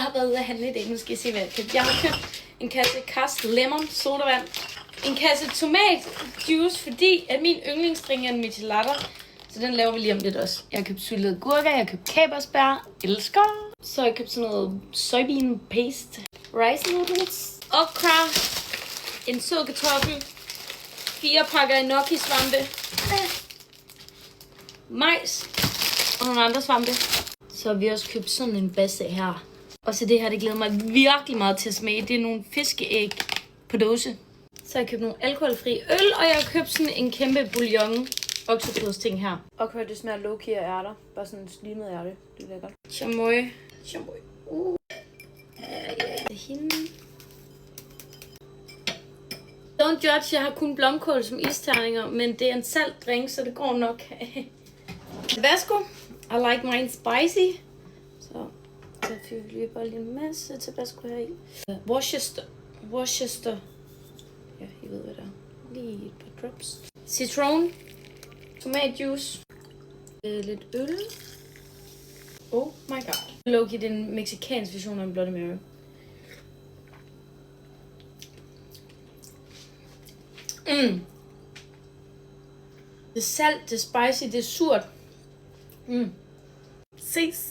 Jeg har været ude at handle i dag. Nu skal I se, hvad jeg har købt. Jeg har købt en kasse Cast Lemon sodavand. En kasse tomatjuice, fordi at min yndlingsdrink er en Michelada. Så den laver vi lige om lidt også. Jeg har købt syltede gurker, jeg har købt kabersbær. Elsker. Så har jeg købt sådan noget soybean paste. Rice noodles. Okra. En sød kartoffel. 4 pakker enoki svampe. Majs. Og nogle andre svampe. Så har vi også købt sådan en basse her. Og så det her, det glæder mig virkelig meget til at smage. Det er nogle fiskeæg på dåse. Så har jeg købt nogle alkoholfri øl, og jeg har købt sådan en kæmpe bouillon oksekødsting her. Okra, det smager low-key af ærter. Bare sådan en slimet ærte. Det er lækkert. Chamoy. Chamoy. Det er hende. Don't judge, jeg har kun blomkål som isterninger, men det er en salt drink, så det går nok. Tabasco. I like mine spicy. Så fylder vi bare lige en masse tabasco her i. Worcester. Ja, I ved hvad det er. Lige et par drops. Citron. Tomatjuice. Lidt øl. Oh my god. Loki, det er en mexicansk version af en Bloody Mary. Det er salt, det er spicy, det er surt. Ses.